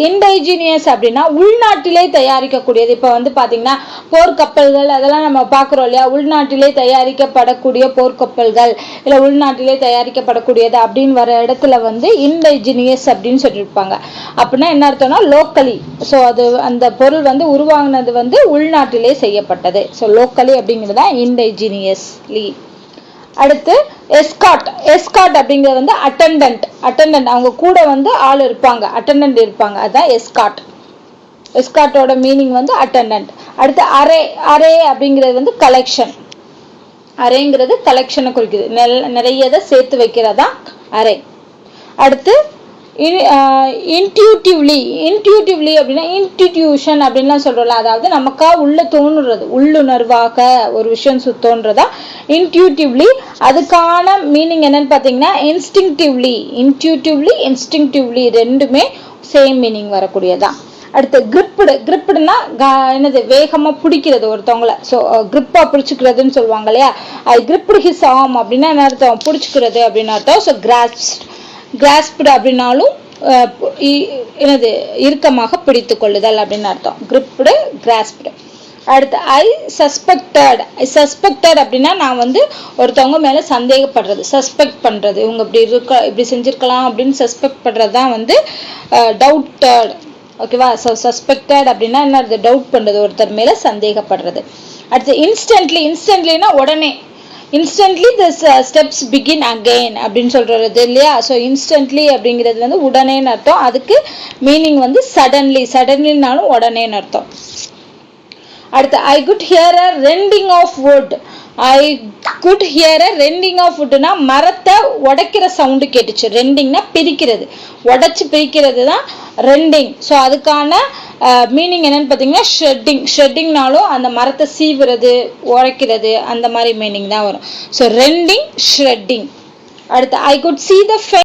இன்டைஜீனியஸ் அப்படின்னா உள்நாட்டிலே தயாரிக்கக்கூடியது. இப்போ வந்து பார்த்தீங்கன்னா போர்க்கப்பல்கள் அதெல்லாம் நம்ம பார்க்குறோம் இல்லையா, உள்நாட்டிலே தயாரிக்கப்படக்கூடிய போர்க்கப்பல்கள் இல்லை உள்நாட்டிலே தயாரிக்கப்படக்கூடியது அப்படின்னு வர இடத்துல வந்து இன்டைஜீனியஸ் அப்படின்னு சொல்லியிருப்பாங்க. அப்படின்னா என்ன அர்த்தம்னா லோக்கலி. ஸோ அது அந்த பொருள் வந்து உருவாங்கினது வந்து உள்நாட்டிலே செய்யப்பட்டது. ஸோ லோக்கலி அப்படிங்கிறதா இன்டைஜீனியஸ்லி. அடுத்து எஸ்கார்ட் அப்படிங்கிறது வந்து அட்டெண்டன்ட். அவங்க கூட வந்து ஆள் இருப்பாங்க, அட்டெண்டன்ட் இருப்பாங்க, அதுதான் எஸ்கார்ட்டோட மீனிங் வந்து அட்டெண்டன்ட். அடுத்து அரே அப்படிங்கிறது வந்து கலெக்ஷன். அரேங்கிறது கலெக்ஷனை குறிக்குது, நிறையதை சேர்த்து வைக்கிறதா அரே. அடுத்து இன்ட்யூட்டிவ்லி அப்படின்னா இன்ஸ்டிடியூஷன் அப்படின்லாம் சொல்றோம்ல, அதாவது நமக்கா உள்ள தோணுறது, உள்ளுணர்வாக ஒரு விஷயம் தோன்றதா இன்ட்யூட்டிவ்லி. அதுக்கான மீனிங் என்னன்னு பார்த்தீங்கன்னா இன்ஸ்டிங்டிவ்லி ரெண்டுமே சேம் மீனிங் வரக்கூடியதான். அடுத்து கிரிப்டுனா என்னது, வேகமா பிடிக்கிறது ஒருத்தவங்கள. ஸோ கிரிப்பா பிடிச்சிக்கிறதுன்னு சொல்லுவாங்க இல்லையா, ஐ கிரிப்டு ஹிஸ் ஆர்ம் அப்படின்னா என்ன அர்த்தம், பிடிச்சிக்கிறது அப்படின்னு அர்த்தம். ஸோ கிராஸ்ப்டு அப்படின்னாலும் என்னது, இறுக்கமாக பிடித்து கொள்ளுதல் அப்படின்னு அர்த்தம். கிரிப்டு, கிராஸ்ப்டு. அடுத்து ஐ சஸ்பெக்டட் அப்படின்னா நான் வந்து ஒருத்தவங்க மேல சந்தேகப்படுறது, சஸ்பெக்ட் பண்றது, இவங்க இப்படி செஞ்சிருக்கலாம் அப்படின்னு சஸ்பெக்ட் பண்றது தான் வந்து டவுட்டட். ஓகேவா. ஸோ சஸ்பெக்டட் அப்படின்னா என்ன, டவுட் பண்றது, ஒருத்தர் மேல சந்தேகப்படுறது. அடுத்து இன்ஸ்டன்ட்லினா உடனே, இன்ஸ்டன்ட்லி தி ஸ்டெப்ஸ் பிகின் அகெயின் அப்படின்னு சொல்றது இல்லையா. ஸோ இன்ஸ்டன்ட்லி அப்படிங்கிறது வந்து உடனேன்னு அர்த்தம். அதுக்கு மீனிங் வந்து சடன்லினாலும் உடனேன்னு அர்த்தம். அடுத்து I could hear a rending of wood. வுட்னா மரத்தை உடைக்கிற சவுண்டு கேட்டுச்சு. ரெண்டிங்னா பிரிக்கிறது, உடைச்சு பிரிக்கிறது தான் ரெண்டிங். ஸோ அதுக்கான மீனிங் என்னன்னு பார்த்தீங்கன்னா ஷ்ரெட்டிங்னாலும் அந்த மரத்தை சீவுறது, உடைக்கிறது, அந்த மாதிரி மீனிங் தான் வரும். So rending, shredding. அடுத்து ஐ குட் see the